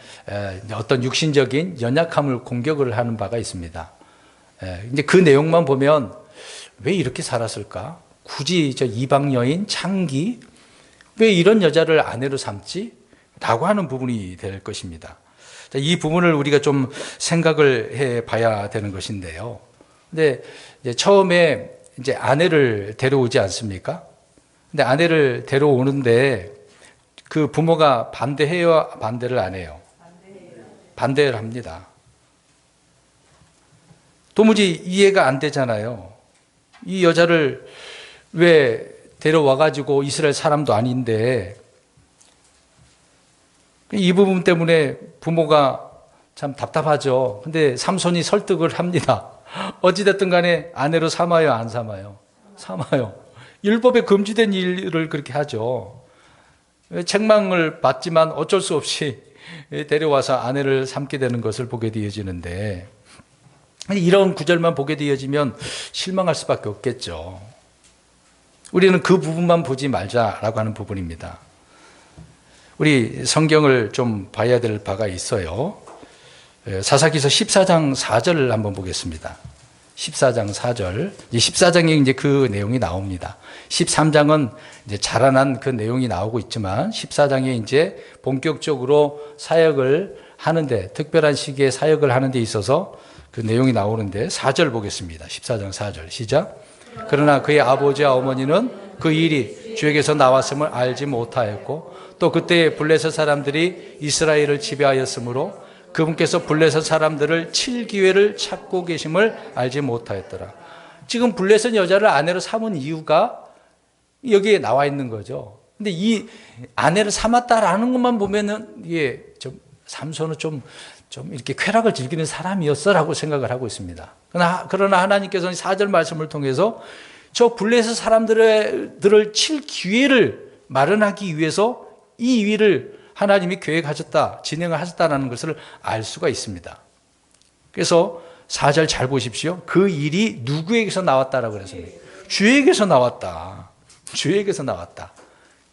어떤 육신적인 연약함을 공격을 하는 바가 있습니다. 이제 그 내용만 보면 왜 이렇게 살았을까? 굳이 저 이방 여인 창기 왜 이런 여자를 아내로 삼지? 라고 하는 부분이 될 것입니다. 자, 이 부분을 우리가 좀 생각을 해 봐야 되는 것인데요. 근데 이제 처음에 이제 아내를 데려오지 않습니까? 근데 아내를 데려오는데 그 부모가 반대해요, 반대를 안 해요? 반대를 합니다. 도무지 이해가 안 되잖아요. 이 여자를 왜 데려와가지고 이스라엘 사람도 아닌데, 이 부분 때문에 부모가 참 답답하죠. 근데 삼손이 설득을 합니다. 어찌됐든 간에 아내로 삼아요, 안 삼아요? 삼아요. 율법에 금지된 일을 그렇게 하죠. 책망을 받지만 어쩔 수 없이 데려와서 아내를 삼게 되는 것을 보게 되어지는데, 이런 구절만 보게 되어지면 실망할 수밖에 없겠죠. 우리는 그 부분만 보지 말자라고 하는 부분입니다. 우리 성경을 좀 봐야 될 바가 있어요. 사사기서 14장 4절을 한번 보겠습니다. 14장 4절. 14장에 이제 그 내용이 나옵니다. 13장은 이제 자라난 그 내용이 나오고 있지만 14장에 이제 본격적으로 사역을 하는데, 특별한 시기에 사역을 하는 데 있어서 그 내용이 나오는데 4절 보겠습니다. 14장 4절 시작. 그러나 그의 아버지와 어머니는 그 일이 주에게서 나왔음을 알지 못하였고, 또 그때 블레셋 사람들이 이스라엘을 지배하였으므로 그분께서 블레셋 사람들을 칠 기회를 찾고 계심을 알지 못하였더라. 지금 블레셋 여자를 아내로 삼은 이유가 여기에 나와 있는 거죠. 근데 이 아내를 삼았다라는 것만 보면은 이게 좀 삼손은 좀 이렇게 쾌락을 즐기는 사람이었어라고 생각을 하고 있습니다. 그러나 하나님께서는 4절 말씀을 통해서 저 블레셋 사람들을 칠 기회를 마련하기 위해서 이 일을 하나님이 계획하셨다, 진행을 하셨다는 것을 알 수가 있습니다. 그래서 4절 잘 보십시오. 그 일이 누구에게서 나왔다라고 그랬습니다. 주에게서 나왔다. 주에게서 나왔다.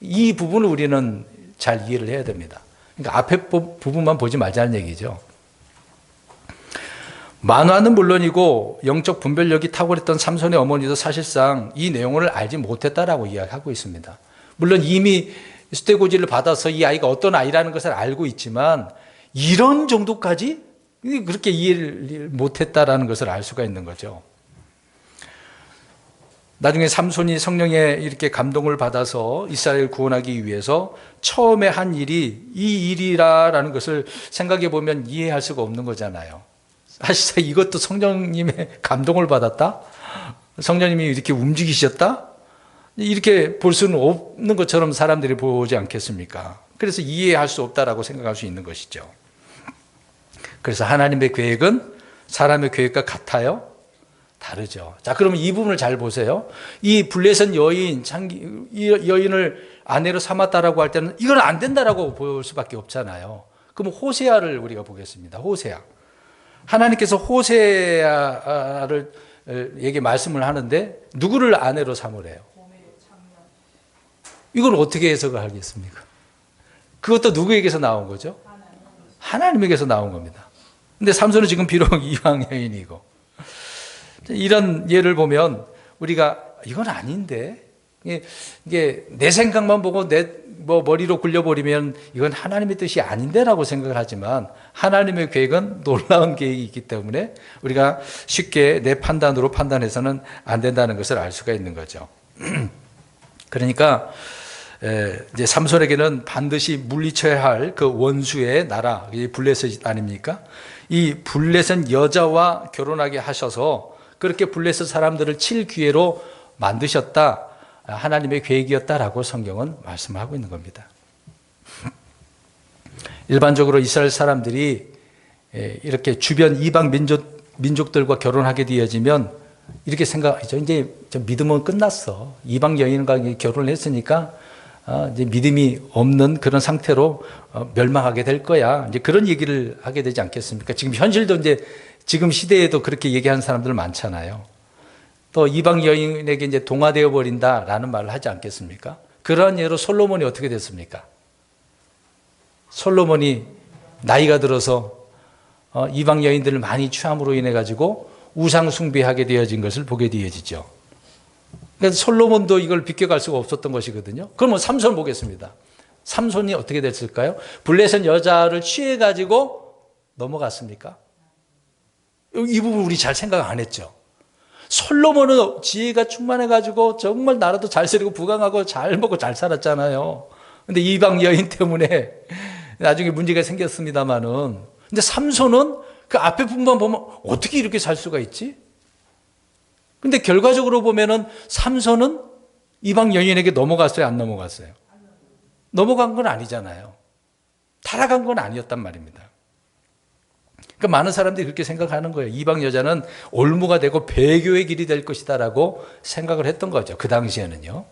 이 부분을 우리는 잘 이해를 해야 됩니다. 그러니까 앞에 부분만 보지 말자는 얘기죠. 만화는 물론이고 영적 분별력이 탁월했던 삼손의 어머니도 사실상 이 내용을 알지 못했다라고 이야기하고 있습니다. 물론 이미 수태고지를 받아서 이 아이가 어떤 아이라는 것을 알고 있지만 이런 정도까지 그렇게 이해를 못했다라는 것을 알 수가 있는 거죠. 나중에 삼손이 성령에 이렇게 감동을 받아서 이스라엘을 구원하기 위해서 처음에 한 일이 이 일이라는 것을 생각해 보면 이해할 수가 없는 거잖아요. 사실상 이것도 성령님의 감동을 받았다? 성령님이 이렇게 움직이셨다? 이렇게 볼 수는 없는 것처럼 사람들이 보지 않겠습니까? 그래서 이해할 수 없다라고 생각할 수 있는 것이죠. 그래서 하나님의 계획은 사람의 계획과 같아요? 다르죠. 자, 그러면 이 부분을 잘 보세요. 이 블레셋 이 여인을 아내로 삼았다라고 할 때는 이건 안 된다라고 볼 수밖에 없잖아요. 그럼 호세아를 우리가 보겠습니다. 호세아. 하나님께서 호세아를 에게 말씀을 하는데 누구를 아내로 삼으래요? 이걸 어떻게 해석을 하겠습니까? 그것도 누구에게서 나온 거죠? 하나님에게서 나온 겁니다. 근데 삼손은 지금 비록 이방 여인이고, 이런 예를 보면 우리가 이건 아닌데, 이게 내 생각만 보고 내 머리로 굴려버리면 이건 하나님의 뜻이 아닌데라고 생각을 하지만 하나님의 계획은 놀라운 계획이 있기 때문에 우리가 쉽게 내 판단으로 판단해서는 안 된다는 것을 알 수가 있는 거죠. 그러니까 이제 삼손에게는 반드시 물리쳐야 할 그 원수의 나라, 이 블레셋 아닙니까? 이 블레셋 여자와 결혼하게 하셔서 그렇게 블레셋 사람들을 칠 기회로 만드셨다, 하나님의 계획이었다라고 성경은 말씀하고 있는 겁니다. 일반적으로 이스라엘 사람들이 이렇게 주변 이방 민족들과 결혼하게 되어지면 이렇게 생각하죠. 이제 믿음은 끝났어. 이방 여인과 결혼을 했으니까 이제 믿음이 없는 그런 상태로 멸망하게 될 거야. 이제 그런 얘기를 하게 되지 않겠습니까? 지금 현실도 이제 지금 시대에도 그렇게 얘기하는 사람들 많잖아요. 또 이방 여인에게 이제 동화되어 버린다라는 말을 하지 않겠습니까? 그러한 예로 솔로몬이 어떻게 됐습니까? 솔로몬이 나이가 들어서 이방 여인들을 많이 취함으로 인해 가지고 우상 숭배하게 되어진 것을 보게 되어지죠. 그래서 솔로몬도 이걸 비껴갈 수가 없었던 것이거든요. 그러면 삼손 보겠습니다. 삼손이 어떻게 됐을까요? 블레셋 여자를 취해 가지고 넘어갔습니까? 이 부분 우리 잘 생각 안 했죠. 솔로몬은 지혜가 충만해가지고 정말 나라도 잘 세리고 부강하고 잘 먹고 잘 살았잖아요. 근데 이방 여인 때문에 나중에 문제가 생겼습니다만은, 근데 삼손은 그 앞에 부분만 보면 어떻게 이렇게 살 수가 있지? 근데 결과적으로 보면은 삼손은 이방 여인에게 넘어갔어요, 안 넘어갔어요? 넘어간 건 아니잖아요. 타락한 건 아니었단 말입니다. 그러니까 많은 사람들이 그렇게 생각하는 거예요. 이방 여자는 올무가 되고 배교의 길이 될 것이다라고 생각을 했던 거죠. 그 당시에는요.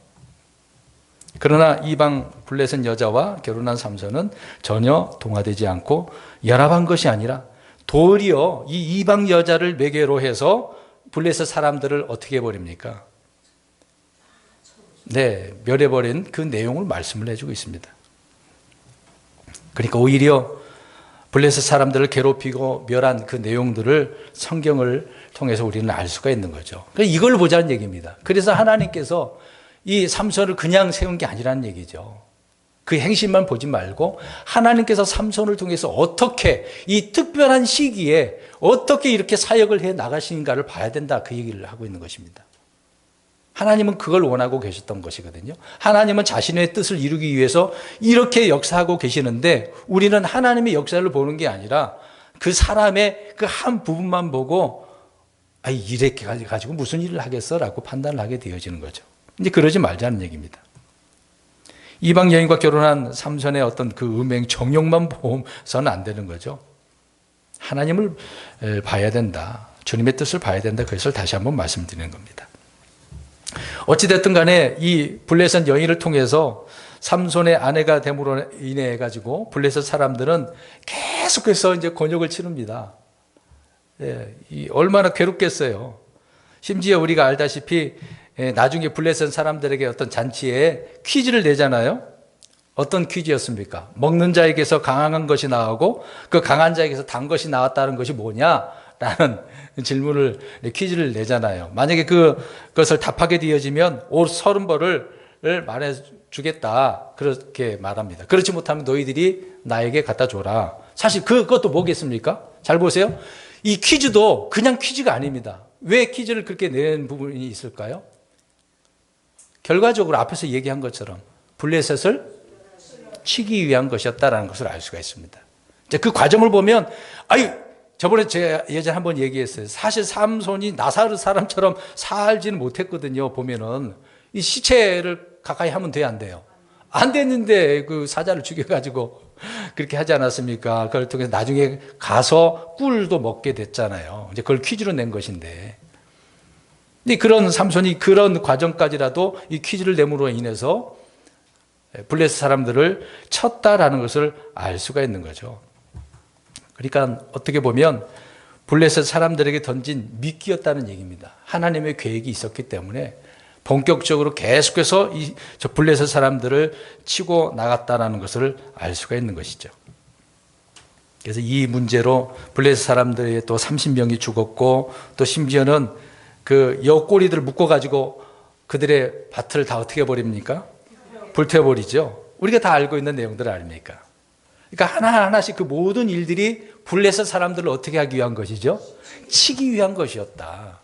그러나 이방 블레셋 여자와 결혼한 삼손은 전혀 동화되지 않고 연합한 것이 아니라 도리어 이 이방 여자를 매개로 해서 블레셋 사람들을 어떻게 해버립니까? 네, 멸해버린 그 내용을 말씀을 해주고 있습니다. 그러니까 오히려 블레셋 사람들을 괴롭히고 멸한 그 내용들을 성경을 통해서 우리는 알 수가 있는 거죠. 그러니까 이걸 보자는 얘기입니다. 그래서 하나님께서 이 삼손을 그냥 세운 게 아니라는 얘기죠. 그 행실만 보지 말고 하나님께서 삼손을 통해서 어떻게 이 특별한 시기에 어떻게 이렇게 사역을 해 나가시는가를 봐야 된다, 그 얘기를 하고 있는 것입니다. 하나님은 그걸 원하고 계셨던 것이거든요. 하나님은 자신의 뜻을 이루기 위해서 이렇게 역사하고 계시는데 우리는 하나님의 역사를 보는 게 아니라 그 사람의 그 한 부분만 보고 이렇게 가지고 무슨 일을 하겠어? 라고 판단을 하게 되어지는 거죠. 이제 그러지 말자는 얘기입니다. 이방 여인과 결혼한 삼손의 어떤 그 음행 정욕만 보면서는 안 되는 거죠. 하나님을 봐야 된다. 주님의 뜻을 봐야 된다. 그것을 다시 한번 말씀드리는 겁니다. 어찌됐든 간에 이 블레셋 여인을 통해서 삼손의 아내가 됨으로 인해 가지고 블레셋 사람들은 계속해서 이제 곤욕을 치릅니다. 예, 얼마나 괴롭겠어요. 심지어 우리가 알다시피 나중에 블레셋 사람들에게 어떤 잔치에 퀴즈를 내잖아요. 어떤 퀴즈였습니까? 먹는 자에게서 강한 것이 나오고 그 강한 자에게서 단 것이 나왔다는 것이 뭐냐라는 질문을, 퀴즈를 내잖아요. 만약에 그것을 답하게 되어지면 옷 30벌을 말해주겠다, 그렇게 말합니다. 그렇지 못하면 너희들이 나에게 갖다 줘라. 사실 그것도 뭐겠습니까? 잘 보세요. 이 퀴즈도 그냥 퀴즈가 아닙니다. 왜 퀴즈를 그렇게 낸 부분이 있을까요? 결과적으로 앞에서 얘기한 것처럼 블레셋을 치기 위한 것이었다는 것을 알 수가 있습니다. 그 과정을 보면, 저번에 제가 예전에 한번 얘기했어요. 사실 삼손이 나사렛 사람처럼 살지는 못했거든요. 보면은 이 시체를 가까이 하면 돼요, 안 돼요? 안 됐는데 그 사자를 죽여가지고 그렇게 하지 않았습니까? 그걸 통해서 나중에 가서 꿀도 먹게 됐잖아요. 이제 그걸 퀴즈로 낸 것인데, 근데 그런 삼손이 그런 과정까지라도 이 퀴즈를 내므로 인해서 블레셋 사람들을 쳤다라는 것을 알 수가 있는 거죠. 그러니까 어떻게 보면 블레셋 사람들에게 던진 미끼였다는 얘기입니다. 하나님의 계획이 있었기 때문에 본격적으로 계속해서 저 블레셋 사람들을 치고 나갔다라는 것을 알 수가 있는 것이죠. 그래서 이 문제로 블레셋 사람들이 또 30명이 죽었고, 또 심지어는 그 여꼬리들을 묶어가지고 그들의 밭을 다 어떻게 버립니까? 불태워버리죠. 우리가 다 알고 있는 내용들 아닙니까? 그러니까 하나하나씩 그 모든 일들이 블레셋 사람들을 어떻게 하기 위한 것이죠? 치기 위한 것이었다.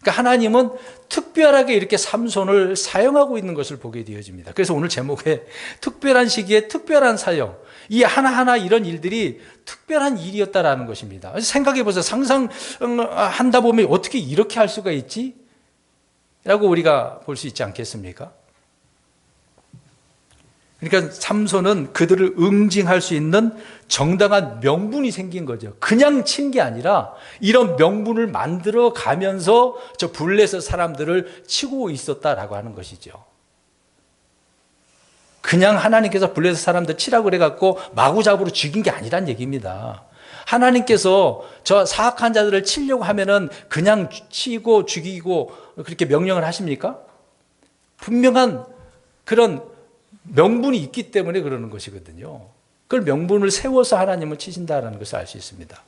그러니까 하나님은 특별하게 이렇게 삼손을 사용하고 있는 것을 보게 되어집니다. 그래서 오늘 제목에 특별한 시기에 특별한 사용, 이 하나하나 이런 일들이 특별한 일이었다라는 것입니다. 생각해 보세요. 상상한다 보면 어떻게 이렇게 할 수가 있지? 라고 우리가 볼 수 있지 않겠습니까? 그러니까 삼손은 그들을 응징할 수 있는 정당한 명분이 생긴 거죠. 그냥 친 게 아니라 이런 명분을 만들어 가면서 저 블레셋 사람들을 치고 있었다라고 하는 것이죠. 그냥 하나님께서 블레셋 사람들 치라고 그래갖고 마구잡이로 죽인 게 아니란 얘기입니다. 하나님께서 저 사악한 자들을 치려고 하면은 그냥 치고 죽이고 그렇게 명령을 하십니까? 분명한 그런 명분이 있기 때문에 그러는 것이거든요. 그걸 명분을 세워서 하나님은 치신다는 것을 알 수 있습니다.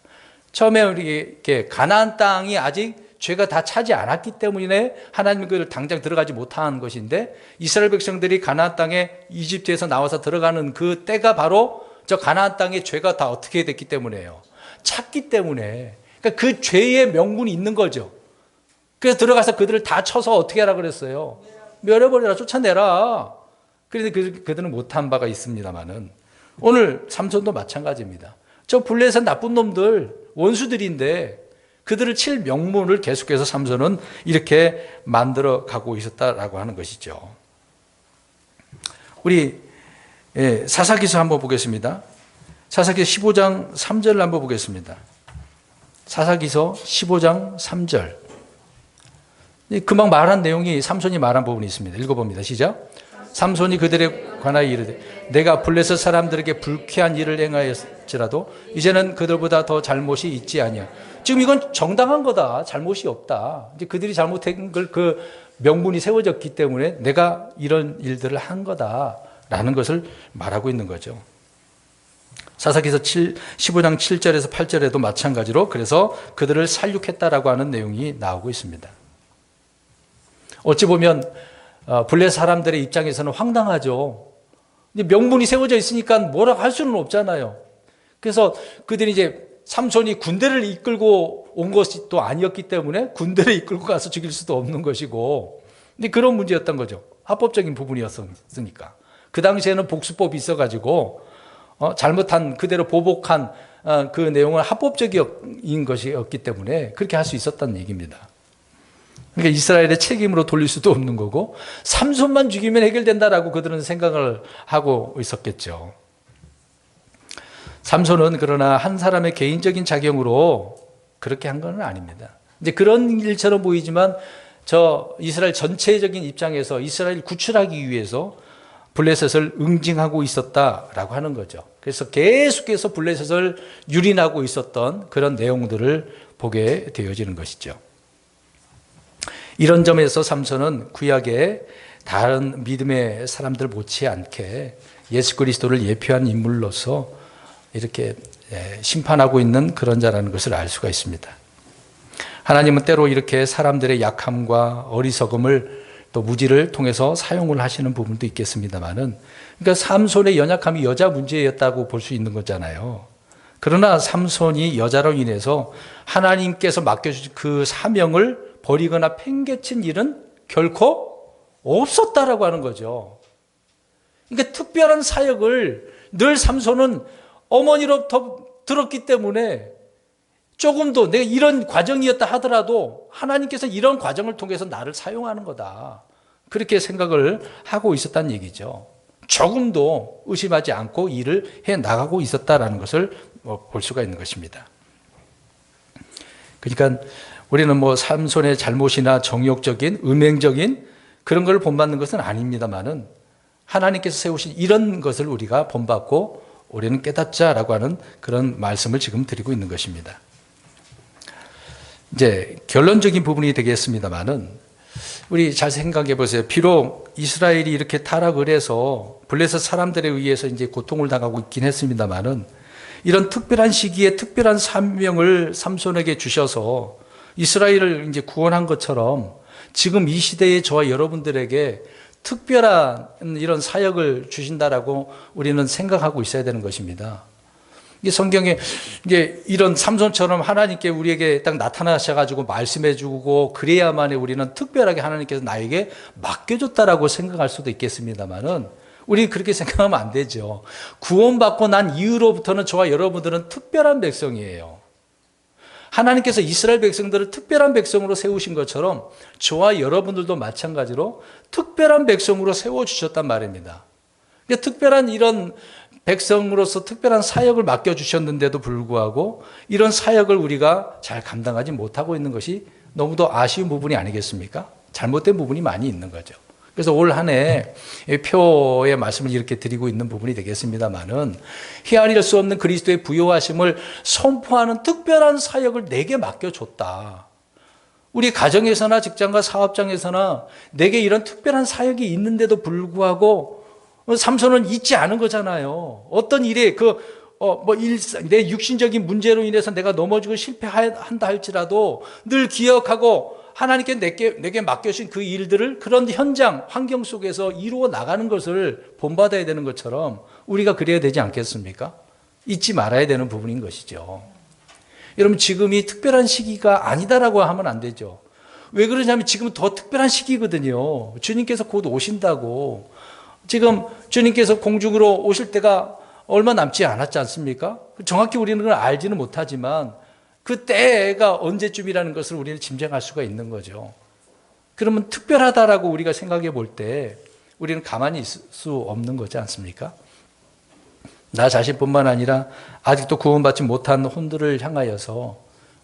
처음에 이렇게 가나안 땅이 아직 죄가 다 차지 않았기 때문에 하나님은 그걸 당장 들어가지 못한 것인데, 이스라엘 백성들이 가나안 땅에 이집트에서 나와서 들어가는 그 때가 바로 저 가나안 땅의 죄가 다 어떻게 됐기 때문에요. 찾기 때문에, 그러니까 그 죄의 명분이 있는 거죠. 그래서 들어가서 그들을 다 쳐서 어떻게 하라 그랬어요? 멸해버리라, 쫓아내라. 그런데 그들은 못한 바가 있습니다만은, 오늘 삼손도 마찬가지입니다. 저 블레셋 나쁜 놈들, 원수들인데 그들을 칠 명분을 계속해서 삼손은 이렇게 만들어 가고 있었다라고 하는 것이죠. 우리 사사기서 한번 보겠습니다. 사사기서 15장 3절을 한번 보겠습니다. 사사기서 15장 3절. 금방 말한 내용이 삼손이 말한 부분이 있습니다. 읽어봅니다. 시작. 삼손이 그들에 관하여 이르되 내가 블레셋 사람들에게 불쾌한 일을 행하였지라도 이제는 그들보다 더 잘못이 있지 아니야. 지금 이건 정당한 거다. 잘못이 없다. 이제 그들이 잘못한 걸 그 명분이 세워졌기 때문에 내가 이런 일들을 한 거다라는 것을 말하고 있는 거죠. 사사기서 15장 7절에서 8절에도 마찬가지로 그래서 그들을 살육했다라고 하는 내용이 나오고 있습니다. 어찌 보면 블레셋 사람들의 입장에서는 황당하죠. 명분이 세워져 있으니까 뭐라고 할 수는 없잖아요. 그래서 그들이 이제 삼손이 군대를 이끌고 온 것이 또 아니었기 때문에 군대를 이끌고 가서 죽일 수도 없는 것이고, 근데 그런 문제였던 거죠. 합법적인 부분이었으니까. 그 당시에는 복수법이 있어가지고 잘못한 그대로 보복한 그 내용은 합법적인 것이었기 때문에 그렇게 할 수 있었다는 얘기입니다. 그러니까 이스라엘의 책임으로 돌릴 수도 없는 거고 삼손만 죽이면 해결된다라고 그들은 생각을 하고 있었겠죠. 삼손은 그러나 한 사람의 개인적인 작용으로 그렇게 한 건 아닙니다. 이제 그런 일처럼 보이지만 저 이스라엘 전체적인 입장에서 이스라엘 구출하기 위해서 블레셋을 응징하고 있었다라고 하는 거죠. 그래서 계속해서 블레셋을 유린하고 있었던 그런 내용들을 보게 되어지는 것이죠. 이런 점에서 삼손은 구약의 다른 믿음의 사람들 못지않게 예수 그리스도를 예표한 인물로서 이렇게 심판하고 있는 그런 자라는 것을 알 수가 있습니다. 하나님은 때로 이렇게 사람들의 약함과 어리석음을 또 무지를 통해서 사용을 하시는 부분도 있겠습니다만은, 그러니까 삼손의 연약함이 여자 문제였다고 볼 수 있는 거잖아요. 그러나 삼손이 여자로 인해서 하나님께서 맡겨주신 그 사명을 버리거나 팽개친 일은 결코 없었다라고 하는 거죠. 그러니까 특별한 사역을 늘 삼손은 어머니로부터 들었기 때문에 조금도 내가 이런 과정이었다 하더라도 하나님께서 이런 과정을 통해서 나를 사용하는 거다, 그렇게 생각을 하고 있었다는 얘기죠. 조금도 의심하지 않고 일을 해 나가고 있었다라는 것을 볼 수가 있는 것입니다. 그러니까 우리는 삼손의 잘못이나 정욕적인 음행적인 그런 걸 본받는 것은 아닙니다만은 하나님께서 세우신 이런 것을 우리가 본받고 우리는 깨닫자라고 하는 그런 말씀을 지금 드리고 있는 것입니다. 이제 결론적인 부분이 되겠습니다만은 우리 잘 생각해 보세요. 비록 이스라엘이 이렇게 타락을 해서 블레셋 사람들에 의해서 이제 고통을 당하고 있긴 했습니다만은 이런 특별한 시기에 특별한 사명을 삼손에게 주셔서 이스라엘을 이제 구원한 것처럼 지금 이 시대에 저와 여러분들에게 특별한 이런 사역을 주신다라고 우리는 생각하고 있어야 되는 것입니다. 이게 성경에 이제 이런 삼손처럼 하나님께 우리에게 딱 나타나셔가지고 말씀해주고 그래야만에 우리는 특별하게 하나님께서 나에게 맡겨줬다라고 생각할 수도 있겠습니다만은 우리 그렇게 생각하면 안 되죠. 구원받고 난 이후로부터는 저와 여러분들은 특별한 백성이에요. 하나님께서 이스라엘 백성들을 특별한 백성으로 세우신 것처럼 저와 여러분들도 마찬가지로 특별한 백성으로 세워주셨단 말입니다. 그러니까 특별한 이런 백성으로서 특별한 사역을 맡겨주셨는데도 불구하고 이런 사역을 우리가 잘 감당하지 못하고 있는 것이 너무도 아쉬운 부분이 아니겠습니까? 잘못된 부분이 많이 있는 거죠. 그래서 올 한 해 표의 말씀을 이렇게 드리고 있는 부분이 되겠습니다만은 헤아릴 수 없는 그리스도의 부요하심을 선포하는 특별한 사역을 내게 맡겨줬다. 우리 가정에서나 직장과 사업장에서나 내게 이런 특별한 사역이 있는데도 불구하고 삼손은 잊지 않은 거잖아요. 어떤 일에 내 육신적인 문제로 인해서 내가 넘어지고 실패한다 할지라도 늘 기억하고 하나님께 내게 맡겨주신 그 일들을 그런 현장, 환경 속에서 이루어 나가는 것을 본받아야 되는 것처럼 우리가 그래야 되지 않겠습니까? 잊지 말아야 되는 부분인 것이죠. 여러분 지금이 특별한 시기가 아니다라고 하면 안 되죠. 왜 그러냐면 지금은 더 특별한 시기거든요. 주님께서 곧 오신다고. 지금 주님께서 공중으로 오실 때가 얼마 남지 않았지 않습니까? 정확히 우리는 그걸 알지는 못하지만 그 때가 언제쯤이라는 것을 우리는 짐작할 수가 있는 거죠. 그러면 특별하다라고 우리가 생각해 볼 때 우리는 가만히 있을 수 없는 거지 않습니까? 나 자신뿐만 아니라 아직도 구원받지 못한 혼들을 향하여서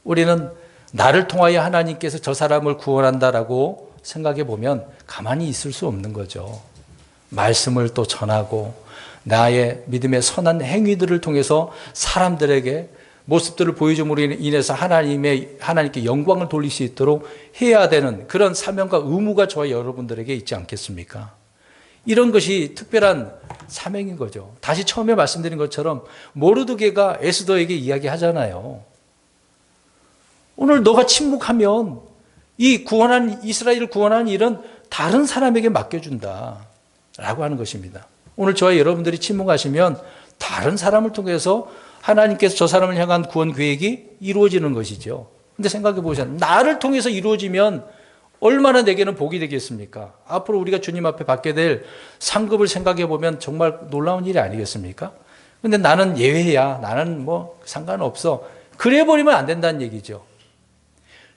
우리는 나를 통하여 하나님께서 저 사람을 구원한다라고 생각해 보면 가만히 있을 수 없는 거죠. 말씀을 또 전하고 나의 믿음의 선한 행위들을 통해서 사람들에게 모습들을 보여줌으로 인해서 하나님께 영광을 돌릴 수 있도록 해야 되는 그런 사명과 의무가 저와 여러분들에게 있지 않겠습니까? 이런 것이 특별한 사명인 거죠. 다시 처음에 말씀드린 것처럼 모르드게가 에스더에게 이야기하잖아요. 오늘 너가 침묵하면 이 이스라엘을 구원하는 일은 다른 사람에게 맡겨준다 라고 하는 것입니다. 오늘 저와 여러분들이 침묵하시면 다른 사람을 통해서 하나님께서 저 사람을 향한 구원 계획이 이루어지는 것이죠. 근데 생각해 보세요. 나를 통해서 이루어지면 얼마나 내게는 복이 되겠습니까? 앞으로 우리가 주님 앞에 받게 될 상급을 생각해 보면 정말 놀라운 일이 아니겠습니까? 근데 나는 예외야. 나는 뭐 상관없어. 그래 버리면 안 된다는 얘기죠.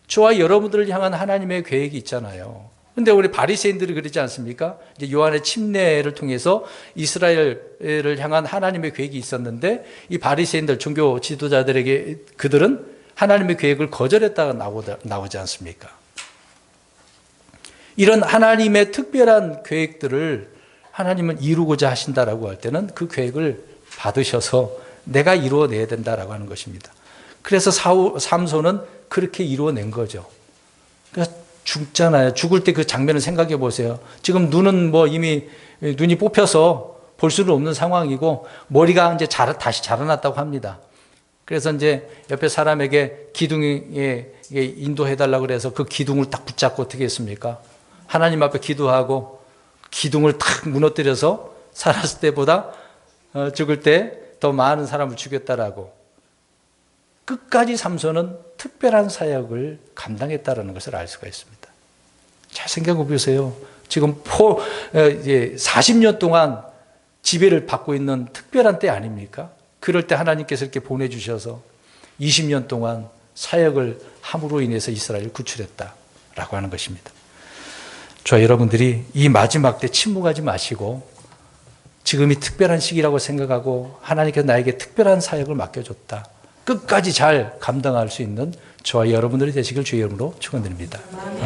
저와 여러분들을 향한 하나님의 계획이 있잖아요. 근데 우리 바리새인들이 그러지 않습니까? 이제 요한의 침례를 통해서 이스라엘을 향한 하나님의 계획이 있었는데 이 바리새인들 종교 지도자들에게 그들은 하나님의 계획을 거절했다가 나오지 않습니까? 이런 하나님의 특별한 계획들을 하나님은 이루고자 하신다라고 할 때는 그 계획을 받으셔서 내가 이루어내야 된다라고 하는 것입니다. 그래서 삼손은 그렇게 이루어낸 거죠. 그러니까 죽잖아요. 죽을 때 그 장면을 생각해 보세요. 지금 눈은 뭐 이미 눈이 뽑혀서 볼 수는 없는 상황이고 머리가 이제 다시 자라났다고 합니다. 그래서 이제 옆에 사람에게 기둥에 인도해 달라고 그래서 그 기둥을 딱 붙잡고 어떻게 했습니까? 하나님 앞에 기도하고 기둥을 탁 무너뜨려서 살았을 때보다 죽을 때 더 많은 사람을 죽였다라고. 끝까지 삼손은 특별한 사역을 감당했다라는 것을 알 수가 있습니다. 잘 생각해 보세요. 지금 40년 동안 지배를 받고 있는 특별한 때 아닙니까? 그럴 때 하나님께서 이렇게 보내주셔서 20년 동안 사역을 함으로 인해서 이스라엘을 구출했다라고 하는 것입니다. 저와 여러분들이 이 마지막 때 침묵하지 마시고 지금이 특별한 시기라고 생각하고 하나님께서 나에게 특별한 사역을 맡겨줬다. 끝까지 잘 감당할 수 있는 저와 여러분들이 되시길 주의 이름으로 축원드립니다. 아멘.